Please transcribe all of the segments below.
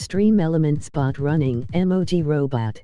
Stream element spot running emoji robot.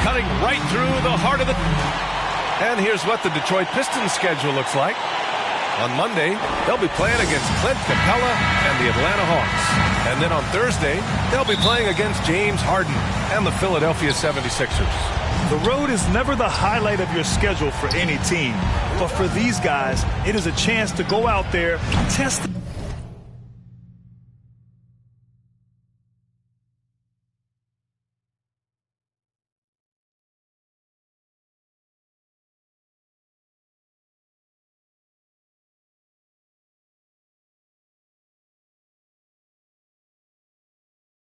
cutting right through the heart of the... And here's what the Detroit Pistons schedule looks like. On Monday, they'll be playing against Clint Capella and the Atlanta Hawks. And then on Thursday, they'll be playing against James Harden and the Philadelphia 76ers. The road is never the highlight of your schedule for any team. But for these guys, it is a chance to go out there, test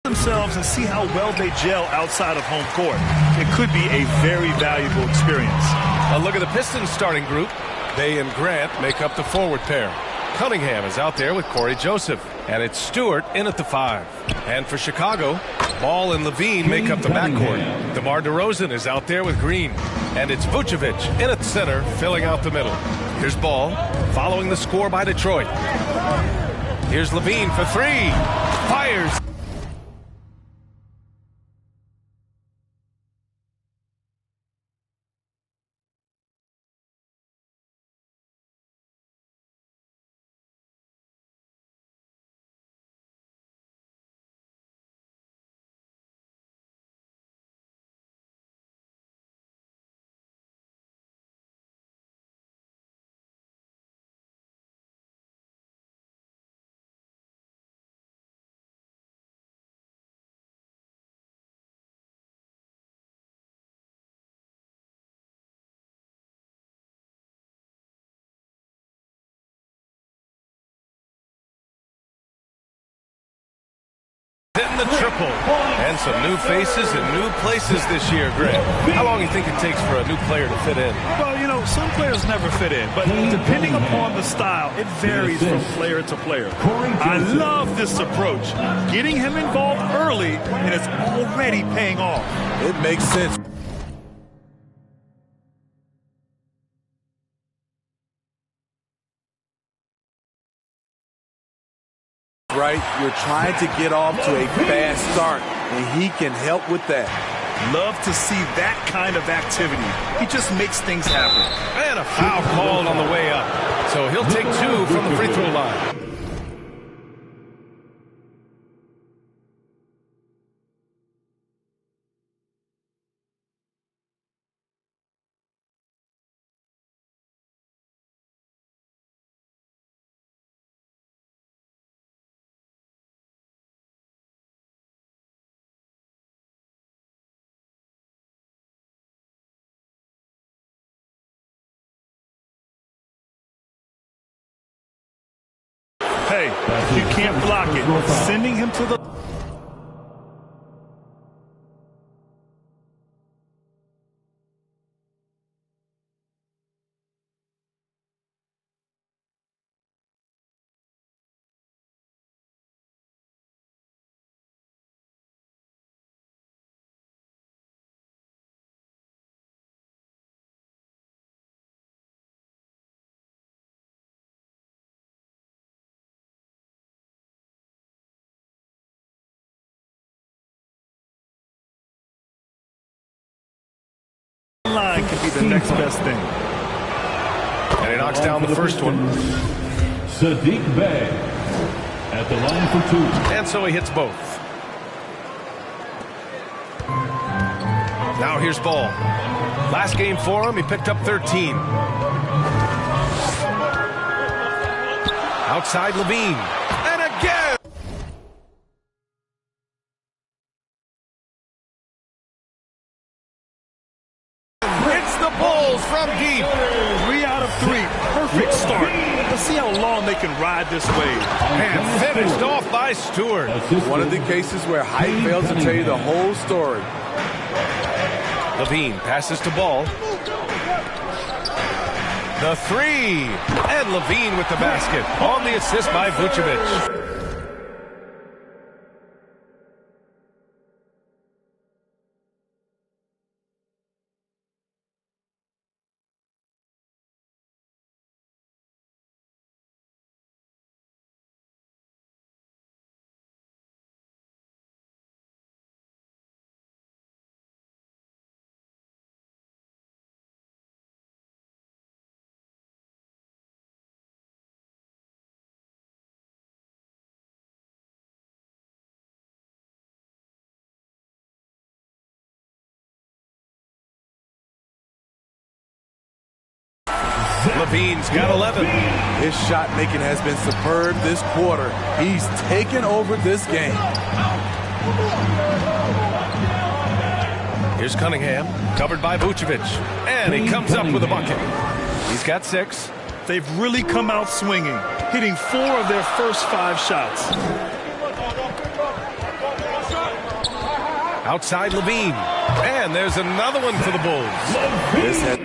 themselves and see how well they gel outside of home court. It could be a very valuable experience. A look at the Pistons starting group. They and Grant make up the forward pair. Cunningham is out there with Corey Joseph. And it's Stewart in at the 5. And for Chicago, Ball and Levine make up the backcourt. DeMar DeRozan is out there with Green. And it's Vucevic in at center, filling out the middle. Here's Ball, following the score by Detroit. Here's Levine for 3. Fires. Hitting the triple. And some new faces and new places this year, Greg. How long do you think it takes for a new player to fit in? Well, you know, some players never fit in, but depending upon the style, it varies from player to player. I love this approach. Getting him involved early, and it's already paying off. It makes sense. Right, you're trying to get off to a fast start, and he can help with that. Love to see that kind of activity. He just makes things happen. And a foul called on the way up. So he'll take 2 from the free throw line. Hey, you can't block it. Sending him to the... line could be the next best thing. And he knocks down the first one. Saddiq Bey at the line for 2. And so he hits both. Now here's Ball. Last game for him, he picked up 13. Outside Levine. And again! The Bulls from deep. 3 out of 3. Perfect start. Let's see how long they can ride this wave. And finished off by Stewart. One of the cases where height fails to tell you the whole story. Levine passes to Ball. The 3. And Levine with the basket on the assist by Vucevic. LaVine's got 11. His shot making has been superb this quarter. He's taken over this game. Here's Cunningham, covered by Vucevic, and he comes up with a bucket. He's got 6. They've really come out swinging, hitting 4 of their first 5 shots. Outside LaVine, and there's another one for the Bulls.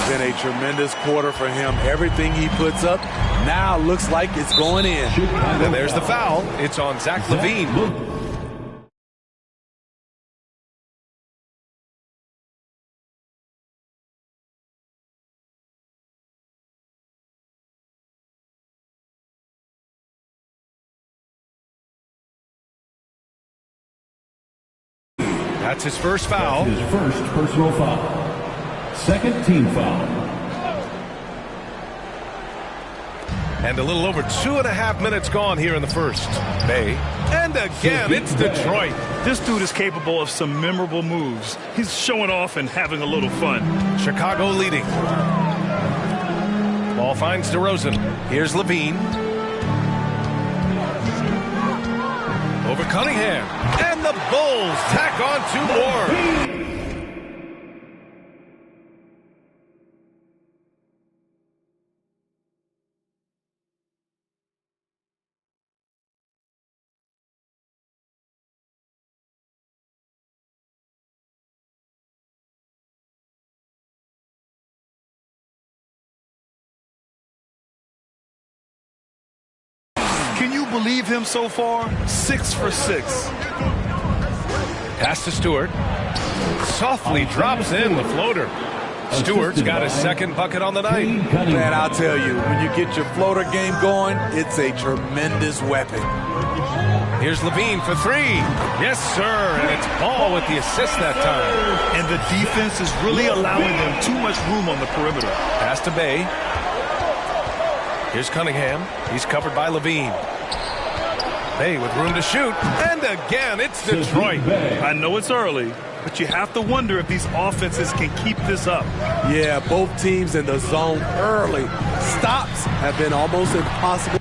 Been a tremendous quarter for him. Everything he puts up now looks like it's going in. And there's the foul. It's on Zach LaVine. That's his first foul. His first personal foul. Second team foul. And a little over 2.5 minutes gone here in the first. Bay. And again, it's Detroit. This dude is capable of some memorable moves. He's showing off and having a little fun. Chicago leading. Ball finds DeRozan. Here's LaVine. Over Cunningham. And the Bulls tack on 2 more. Can you believe him so far? 6 for 6. Pass to Stewart. Softly drops in the floater. Stewart's got his second bucket on the night. Man, I'll tell you, when you get your floater game going, it's a tremendous weapon. Here's LaVine for 3. Yes, sir. And it's Ball with the assist that time. And the defense is really allowing them too much room on the perimeter. Pass to Bay. Here's Cunningham. He's covered by LaVine. Bay with room to shoot. And again, it's Detroit. I know it's early, but you have to wonder if these offenses can keep this up. Yeah, both teams in the zone early. Stops have been almost impossible.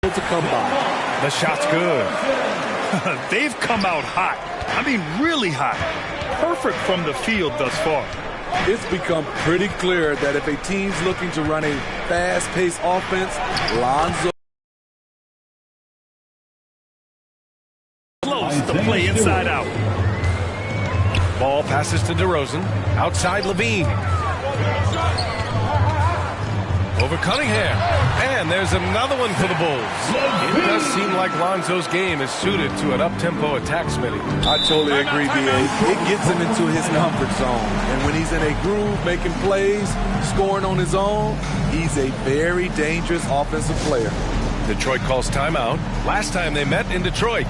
To come by. The shot's good. They've come out hot. I mean, really hot. Perfect from the field thus far. It's become pretty clear that if a team's looking to run a fast-paced offense, Lonzo close to play inside out. Ball passes to DeRozan. Outside LaVine. Over Cunningham. And there's another one for the Bulls. It does seem like Lonzo's game is suited to an up-tempo attack, Smitty. I totally agree, B.A. It gets him into his comfort zone. And when he's in a groove, making plays, scoring on his own, he's a very dangerous offensive player. Detroit calls timeout. Last time they met in Detroit.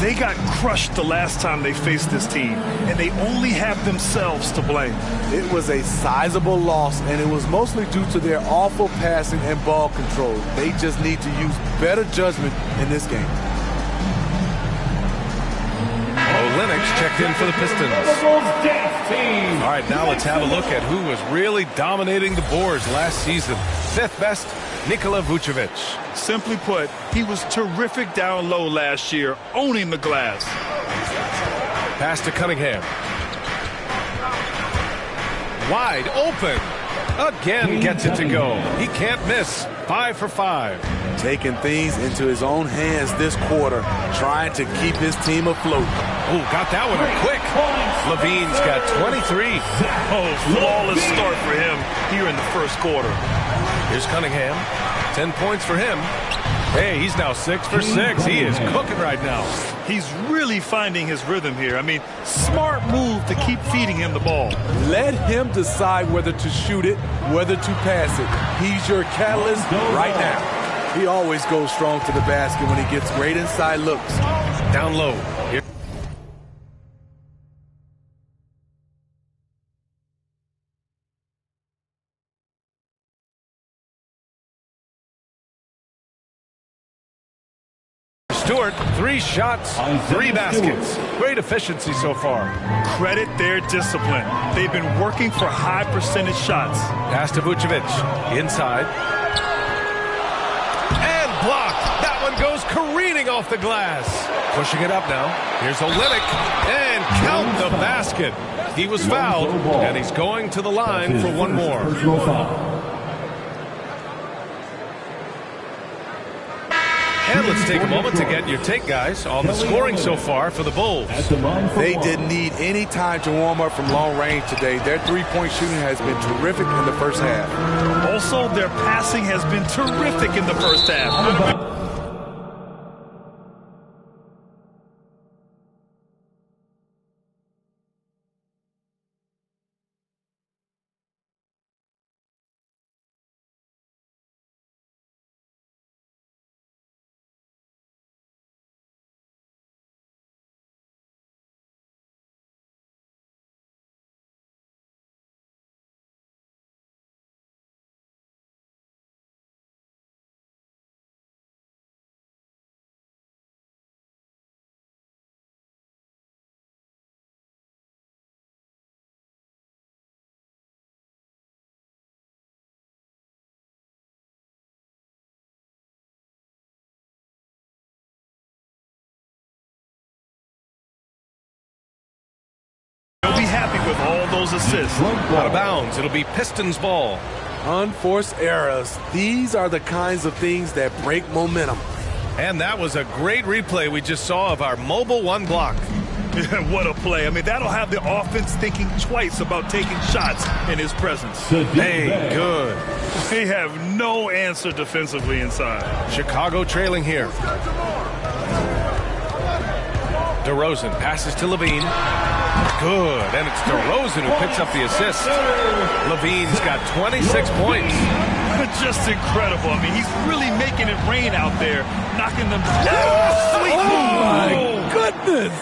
They got crushed the last time they faced this team, and they only have themselves to blame. It was a sizable loss, and it was mostly due to their awful passing and ball control. They just need to use better judgment in this game. Olynyk checked in for the Pistons. All right, now let's have a look at who was really dominating the boards last season. 5th best, Nikola Vucevic. Simply put, he was terrific down low last year, owning the glass. Pass to Cunningham. Wide open. Again gets it to go. He can't miss. 5 for 5. Taking things into his own hands this quarter, trying to keep his team afloat. Oh, got that one quick. LaVine's got 23. Oh, flawless start for him here in the first quarter. Here's Cunningham. 10 points for him. Hey, he's now 6 for 6. He is cooking right now. He's really finding his rhythm here. I mean, smart move to keep feeding him the ball. Let him decide whether to shoot it, whether to pass it. He's your catalyst right now. He always goes strong to the basket when he gets great inside looks. Down low. Here. Stewart, 3 shots, 3 baskets. Great efficiency so far. Credit their discipline. They've been working for high percentage shots. Pass to Vucevic. Inside. And blocked. That one goes careening off the glass. Pushing it up now. Here's Olynyk. And count the basket. He was fouled, and he's going to the line for one more. And let's take a moment to get your take, guys, on the scoring so far for the Bulls. They didn't need any time to warm up from long range today. Their three-point shooting has been terrific in the first half. Also, their passing has been terrific in the first half. He'll be happy with all those assists. Out of bounds. It'll be Pistons ball. Unforced errors. These are the kinds of things that break momentum. And that was a great replay we just saw of our mobile one block. What a play. I mean, that'll have the offense thinking twice about taking shots in his presence. Hey, good. They have no answer defensively inside. Chicago trailing here. DeRozan passes to Levine. Good, and it's DeRozan who picks up the assist. Levine's got 26 points. Just incredible. I mean, he's really making it rain out there, knocking them down. Sweet move. My goodness.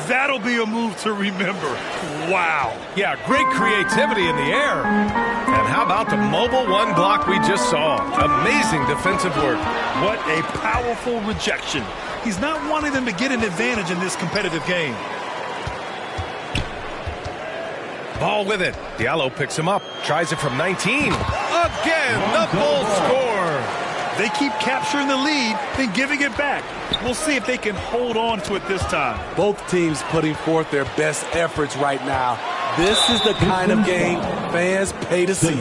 That'll be a move to remember. Wow. Yeah, great creativity in the air. And how about the mobile one block we just saw? Amazing defensive work. What a powerful rejection. He's not wanting them to get an advantage in this competitive game. Ball with it. Diallo picks him up. Tries it from 19. Again, the Bulls score. They keep capturing the lead, then giving it back. We'll see if they can hold on to it this time. Both teams putting forth their best efforts right now. This is the kind of game fans pay to see.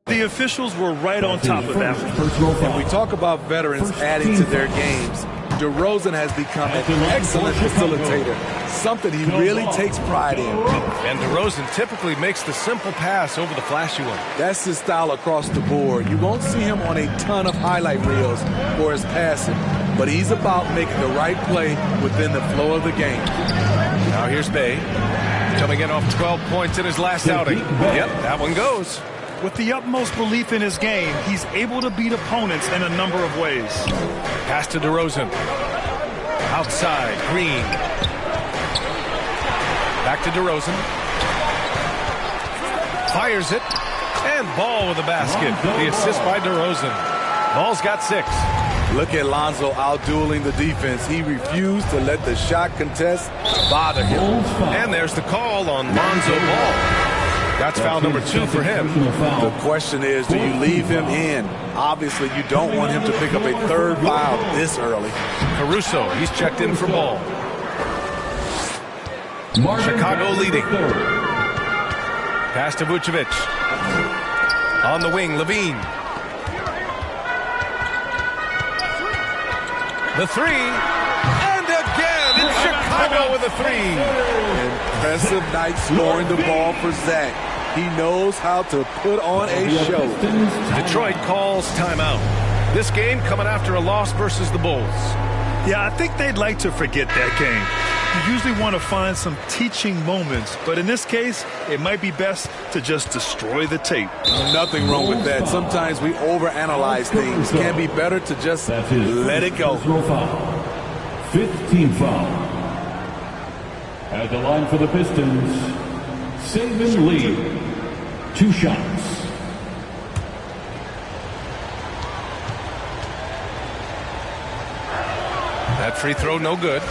The officials were right on top of that. When we talk about veterans adding to their games, DeRozan has become an excellent facilitator, something he really takes pride in. And DeRozan typically makes the simple pass over the flashy one. That's his style across the board. You won't see him on a ton of highlight reels for his passing, but he's about making the right play within the flow of the game. Now here's Bay, coming in off 12 points in his last outing. Yep, that one goes. With the utmost belief in his game, he's able to beat opponents in a number of ways. Pass to DeRozan. Outside, Green. Back to DeRozan. Fires it. And Ball with the basket. The assist by DeRozan. Ball's got 6. Look at Lonzo out-dueling the defense. He refused to let the shot contest bother him. And there's the call on Lonzo Ball. That's foul number 2 for him. The question is, do you leave him in? Obviously, you don't want him to pick up a third foul this early. Caruso, he's checked in for Ball. Chicago leading. Pass to Vucevic. On the wing, Levine. The 3. And again, it's Chicago. Chicago with a three. Impressive night scoring the ball for Zach. He knows how to put on a show. Detroit calls timeout. This game coming after a loss versus the Bulls. Yeah, I think they'd like to forget that game. You usually want to find some teaching moments, but in this case, it might be best to just destroy the tape. Nothing wrong with that. Sometimes we overanalyze things. Can be better to just let it go. 15th foul. At the line for the Pistons, Saban Lee. 2 shots. That free throw no good.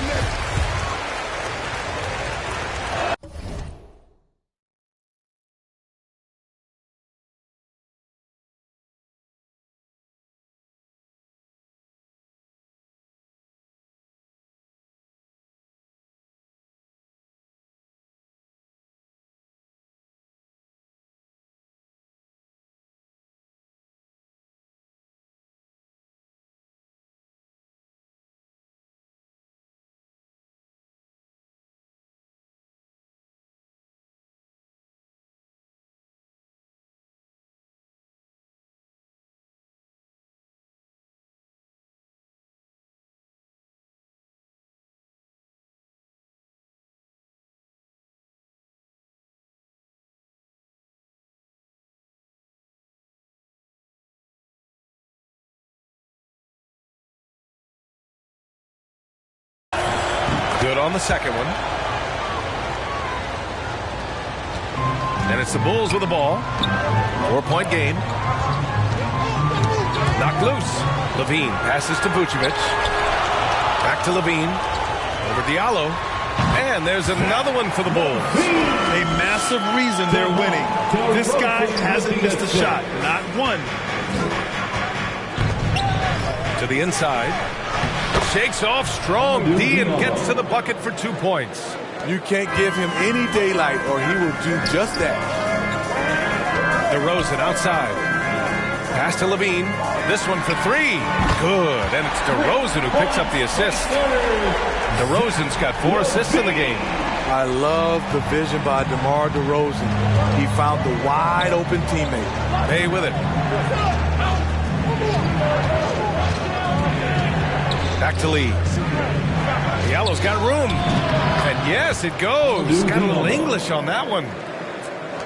Good on the second one. And it's the Bulls with the ball. 4-point game. Knocked loose. Levine passes to Vucevic. Back to Levine. Over Diallo. And there's another one for the Bulls. A massive reason they're winning. This guy hasn't missed a shot. Not one. To the inside. Shakes off strong D and gets to the bucket for 2 points. You can't give him any daylight or he will do just that. DeRozan outside. Pass to Levine. This one for 3. Good. And it's DeRozan who picks up the assist. DeRozan's got 4 assists in the game. I love the vision by DeMar DeRozan. He found the wide open teammate. Bay with it. Back to Lee. Diallo's got room. And yes, it goes. Got a little English on that one.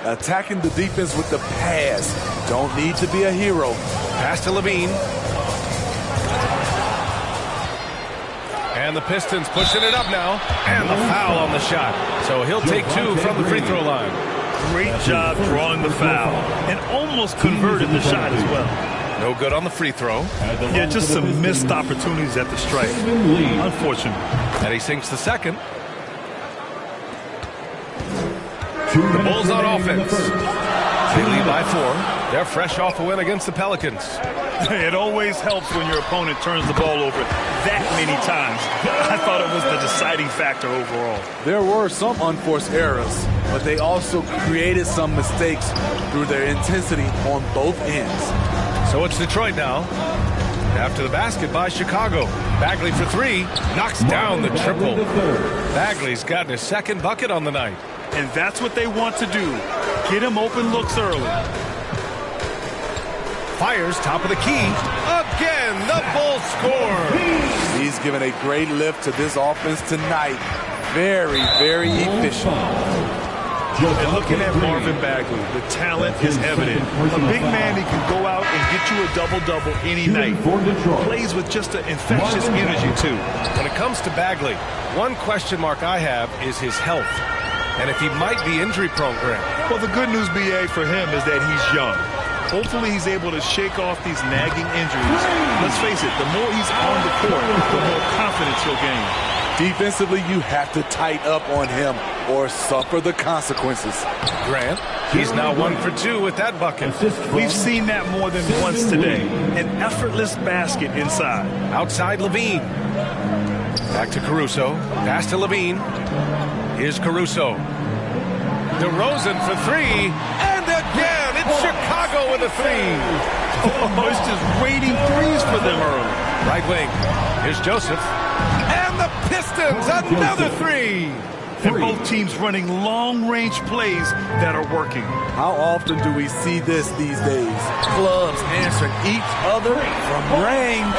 Attacking the defense with the pass. Don't need to be a hero. Pass to Levine. And the Pistons pushing it up now. And the foul on the shot. So he'll take 2 from the free throw line. Great job drawing the foul. And almost converted the shot as well. No good on the free throw. Yeah, just some missed opportunities at the strike. Unfortunate. And he sinks the second. The Bulls on offense. They lead by 4. They're fresh off a win against the Pelicans. It always helps when your opponent turns the ball over that many times. I thought it was the deciding factor overall. There were some unforced errors, but they also created some mistakes through their intensity on both ends. So it's Detroit now. After the basket by Chicago. Bagley for 3. Knocks down the triple. Bagley's gotten his second bucket on the night. And that's what they want to do. Get him open looks early. Fires top of the key. Again, the Bulls score. He's given a great lift to this offense tonight. Very, very efficient. And looking at Marvin Bagley, the talent is evident. A big man, he can go out and get you a double-double any night. Plays with just an infectious energy, too. When it comes to Bagley, one question mark I have is his health. And if he might be injury-prone, Grant. Well, the good news, B.A., for him is that he's young. Hopefully he's able to shake off these nagging injuries. Let's face it, the more he's on the court, the more confidence he'll gain. Defensively, you have to tighten up on him or suffer the consequences. Grant, he's now 1 for 2 with that bucket. We've seen that more than once today. An effortless basket inside. Outside Levine. Back to Caruso. Pass to Levine. Here's Caruso. DeRozan for 3. And again, it's Chicago with a 3. Oh, it's just raining threes for them early. Right wing. Here's Joseph. And the Pistons, another three. And both teams running long-range plays that are working. How often do we see this these days? Clubs answering each other from range.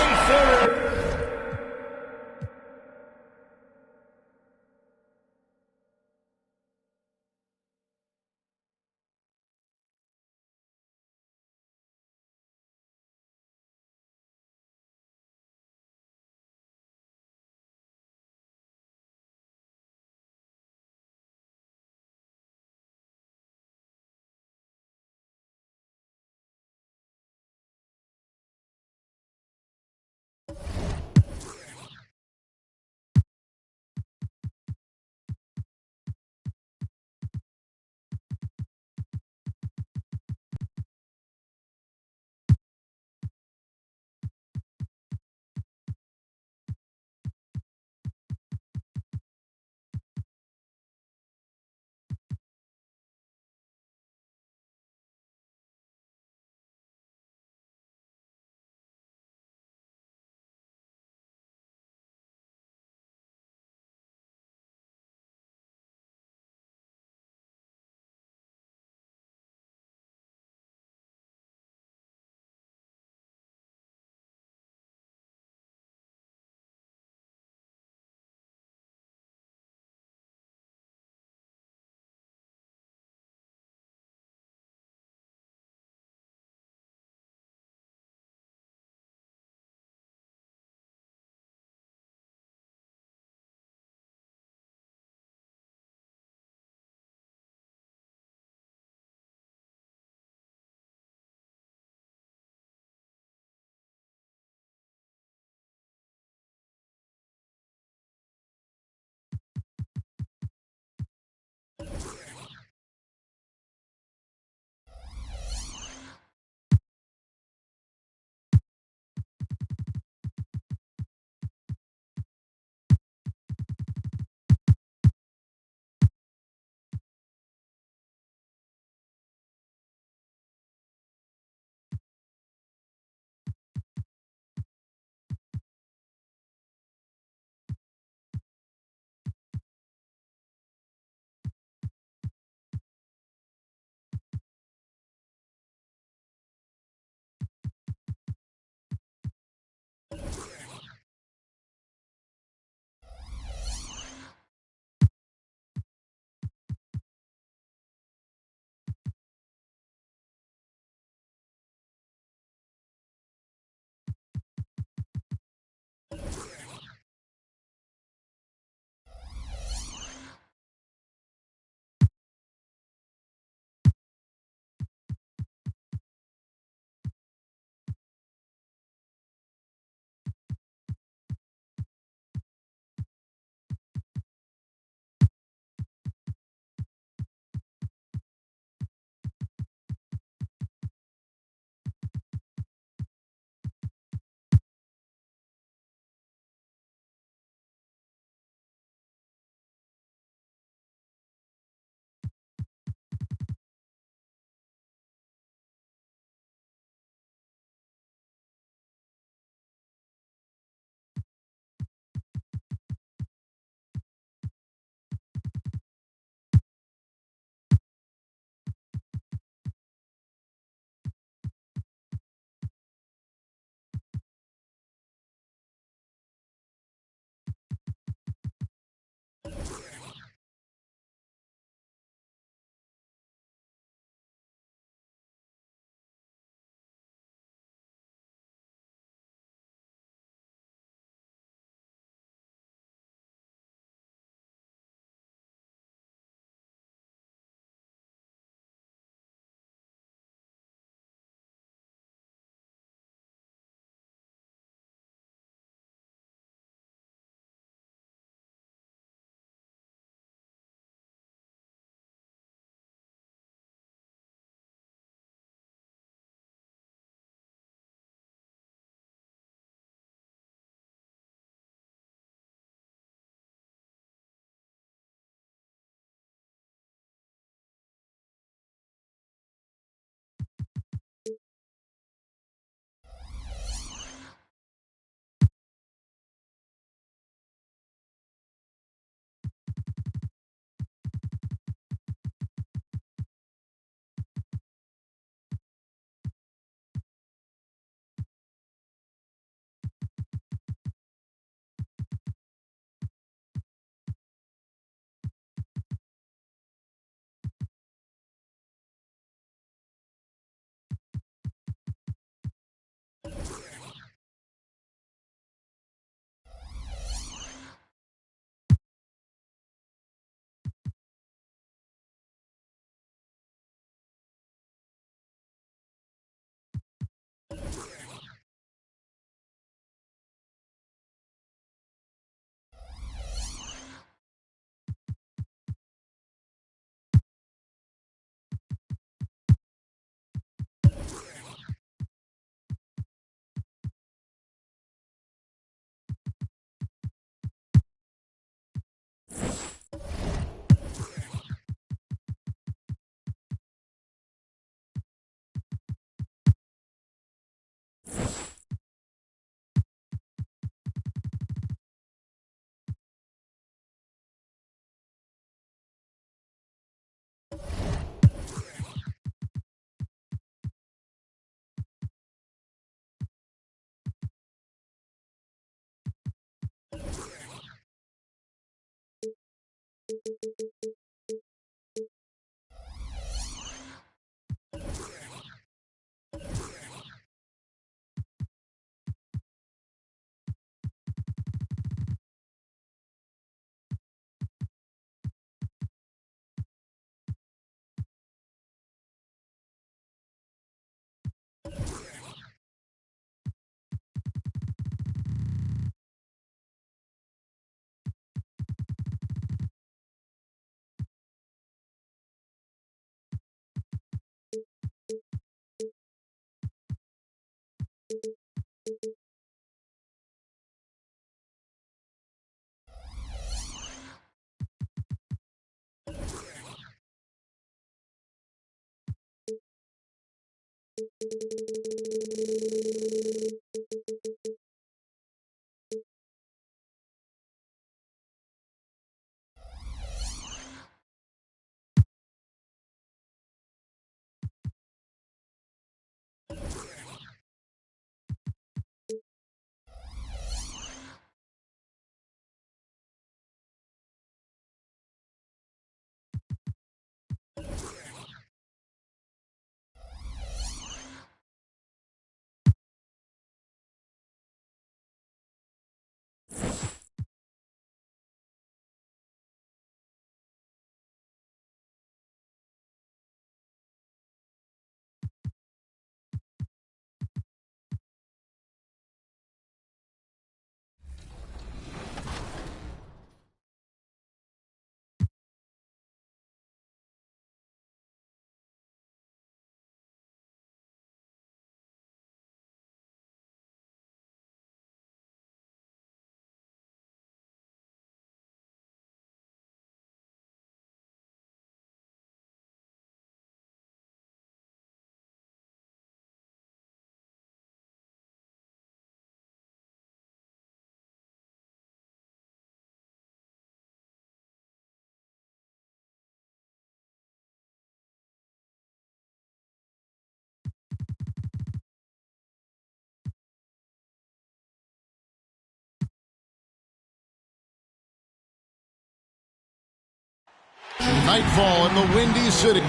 Nightfall in the Windy City.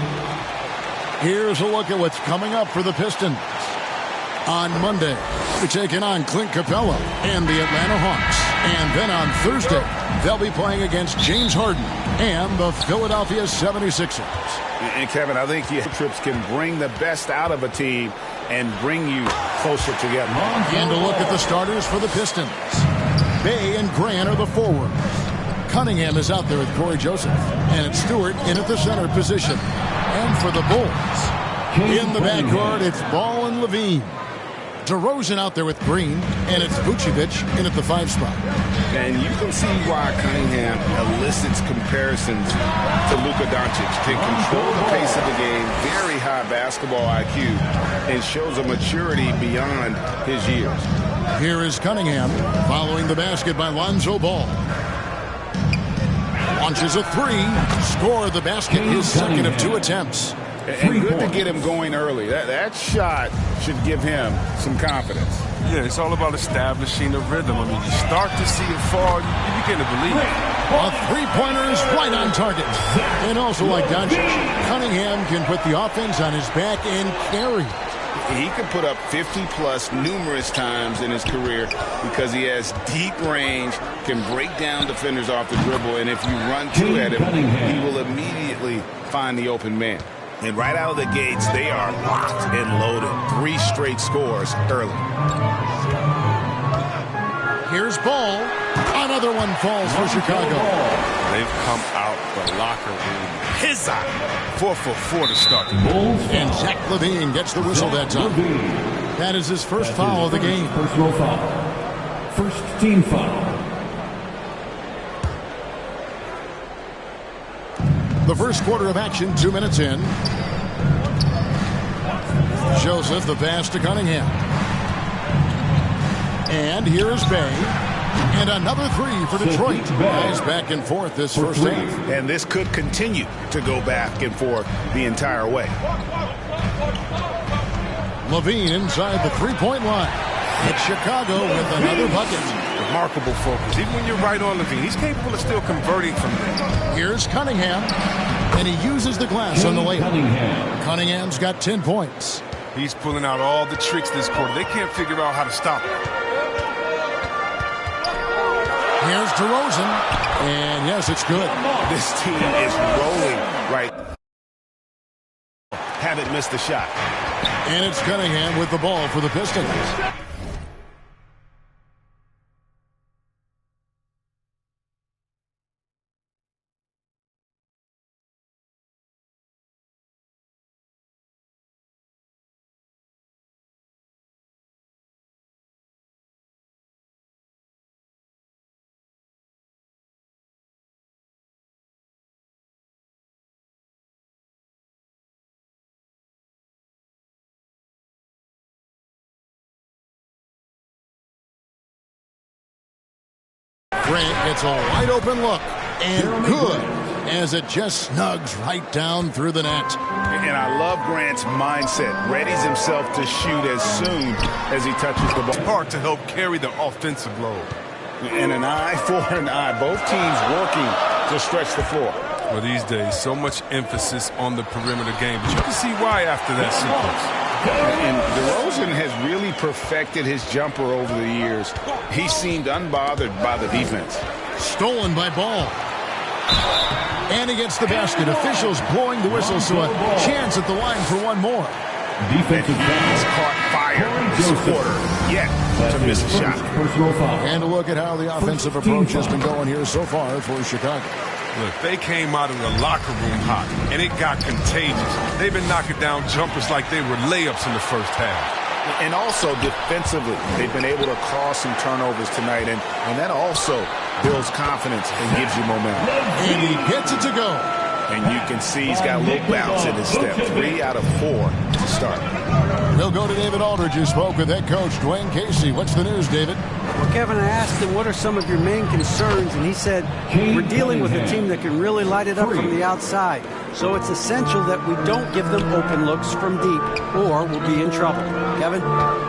Here's a look at what's coming up for the Pistons. On Monday, they're taking on Clint Capella and the Atlanta Hawks. And then on Thursday, they'll be playing against James Harden and the Philadelphia 76ers. And Kevin, I think trips can bring the best out of a team and bring you closer together. And a look at the starters for the Pistons. Bay and Grant are the forwards. Cunningham is out there with Corey Joseph. And it's Stewart in at the center position. And for the Bulls, in the backcourt, it's Ball and Levine. DeRozan out there with Green, and it's Vucevic in at the 5 spot. And you can see why Cunningham elicits comparisons to Luka Doncic. Can control the pace of the game, very high basketball IQ, and shows a maturity beyond his years. Here is Cunningham following the basket by Lonzo Ball. Launches a 3, score the basket, his second of 2 attempts. And good to get him going early. That shot should give him some confidence. Yeah, it's all about establishing the rhythm. I mean, you start to see it fall, you begin to believe it. A 3-pointer is right on target. And also like Doncic, Cunningham can put the offense on his back and carry. He could put up 50-plus numerous times in his career because he has deep range, can break down defenders off the dribble, and if you run too at him, he will immediately find the open man. And right out of the gates, they are locked and loaded. 3 straight scores early. Here's Ball. Another one falls for Chicago. They've come out the locker room. His eye. 4 for 4 to start. And Zach LaVine gets the whistle that time. That is his first foul of the game. Personal foul. First team foul. The first quarter of action, 2 minutes in. Joseph, the pass to Cunningham. And here is Bay. And another 3 for Detroit. Guys back and forth this first half. And this could continue to go back and forth the entire way. LaVine inside the 3-point line. It's Chicago with another bucket. Remarkable focus. Even when you're right on LaVine, he's capable of still converting from there. Here's Cunningham. And he uses the glass on the layup. Cunningham's got 10 points. He's pulling out all the tricks this quarter. They can't figure out how to stop him. Here's DeRozan. And yes, it's good. This team is rolling right. Haven't missed a shot. And it's Cunningham with the ball for the Pistons. Grant gets a wide open look, and good, as it just snugs right down through the net. And I love Grant's mindset. Readies himself to shoot as soon as he touches the ball. Hard to help carry the offensive load. And an eye for an eye. Both teams working to stretch the floor. Well, these days, so much emphasis on the perimeter game. But you can see why after that sequence. And DeRozan has really perfected his jumper over the years. He seemed unbothered by the defense. Stolen by Ball. And he gets the basket. Officials blowing the whistle, so a chance at the line for one more. Defensive He's caught fire this quarter yet to miss a shot. And a look at how the offensive approach has been going here so far for Chicago. Look, they came out of the locker room hot, and it got contagious. They've been knocking down jumpers like they were layups in the first half. And also defensively, they've been able to cause some turnovers tonight, and that also builds confidence and gives you momentum. And he gets it to go. And you can see he's got a little bounce in his step. 3 out of 4 to start. We'll go to David Aldridge, who spoke with head coach Dwayne Casey. What's the news, David? Well, Kevin, I asked him, what are some of your main concerns? And he said, we're dealing with a team that can really light it up from the outside. So it's essential that we don't give them open looks from deep, or we'll be in trouble. Kevin?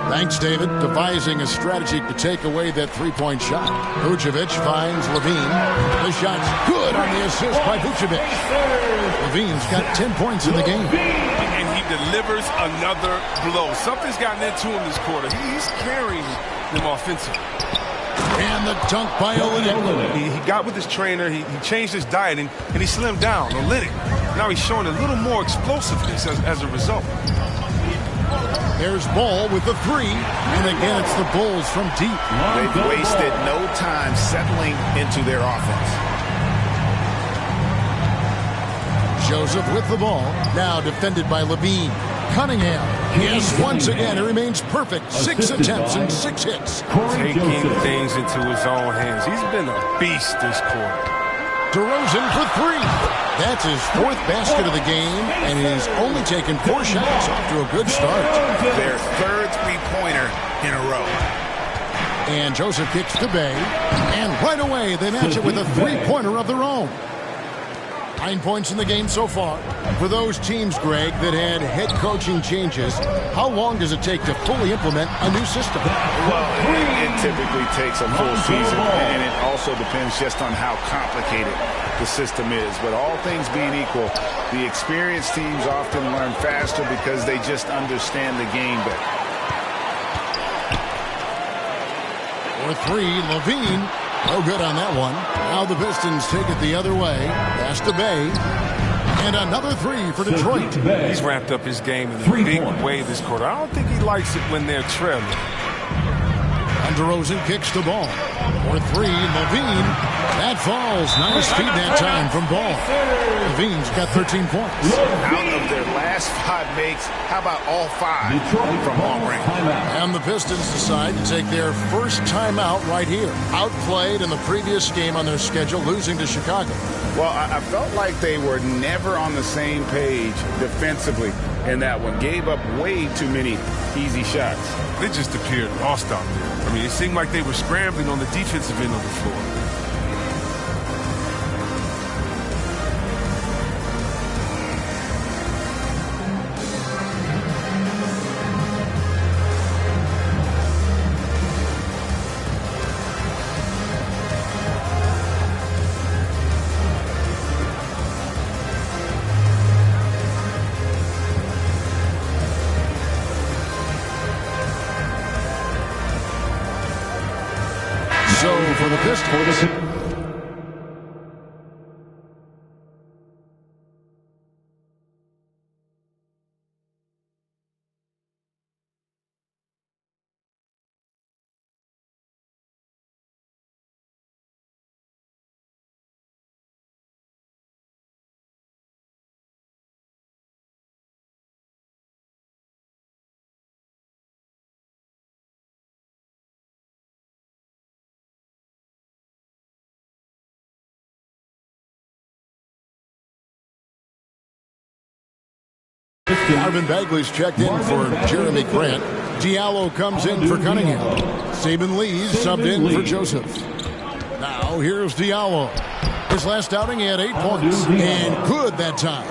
Thanks, David. Devising a strategy to take away that three-point shot. Vucevic finds Levine. The shot's good on the assist by Vucevic. Levine's got 10 points in the game. And he delivers another blow. Something's gotten into him this quarter. He's carrying them offensively. And the dunk by Olynyk. He got with his trainer. He changed his diet, and he slimmed down. Olynyk. Now he's showing a little more explosiveness as a result. There's Ball with the three. And again, it's the Bulls from deep. They've wasted no time settling into their offense. Joseph with the ball. Now defended by Levine. Cunningham. Yes, once again, he remains perfect. 6 attempts and 6 hits. Taking things into his own hands. He's been a beast this quarter. DeRozan for 3. That's his 4th basket of the game, and he's only taken 4 shots off to a good start. Their 3rd three-pointer in a row. And Joseph kicks to Bay, and right away they match it with a 3-pointer of their own. 9 points in the game so far. For those teams, Greg, that had head coaching changes, how long does it take to fully implement a new system? Well, it typically takes a full season, and it also depends just on how complicated the system is. But all things being equal, the experienced teams often learn faster because they just understand the game better. For 3, Levine. No good on that one. Now the Pistons take it the other way. Pass to Bay. And another 3 for Detroit. He's ramped up his game in a big way this quarter. I don't think he likes it when they're trailing. And DeRozan kicks the ball. For 3, Levine. That falls. Nice feed that time from Ball. Levine's got 13 points. Out of their last 5 makes, how about all 5 from long range? And the Pistons decide to take their first timeout right here. Outplayed in the previous game on their schedule, losing to Chicago. Well, I felt like they were never on the same page defensively in that one. Gave up way too many easy shots. They just appeared lost out there. I mean, it seemed like they were scrambling on the defensive end of the floor. So for the Pistons. Marvin Bagley's checked in for Jeremy Grant. Diallo comes in for Cunningham. Saban Lee subbed in for Joseph. Now Now here's Diallo. His last outing, he had 8 points. And good that time.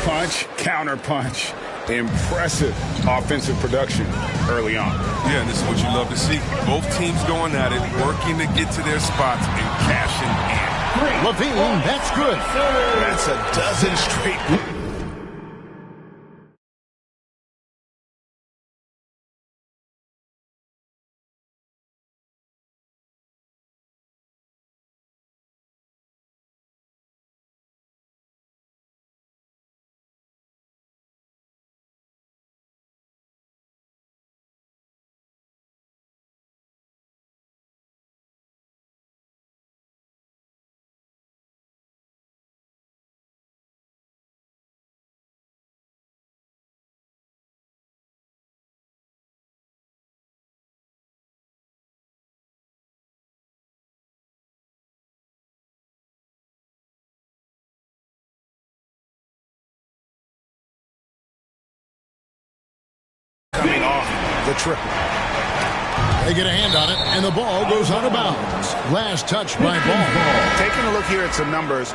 Punch, counter punch. Impressive offensive production early on. Yeah, and this is what you love to see. Both teams going at it, working to get to their spots and cashing in. Levine, that's good. That's a dozen straight. Coming off the triple. They get a hand on it, and the ball goes out of bounds. Last touch by Ball. Taking a look here at some numbers.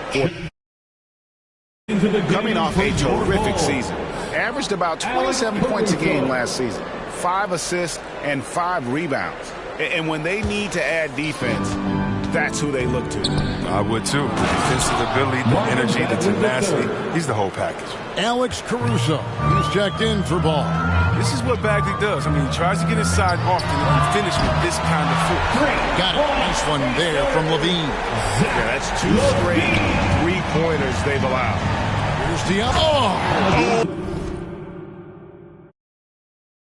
Coming off a terrific season. Averaged about 27 points a game last season. 5 assists and 5 rebounds. And when they need to add defense, that's who they look to. I would too. The defensive ability, the energy, the tenacity. He's the whole package. Alex Caruso. He's checked in for Ball. This is what Bagley does. I mean, he tries to get inside often and finish with this kind of force. Got it. Nice one there from Levine. Yeah, that's 2 straight 3-pointers they've allowed. Here's Diallo. Oh,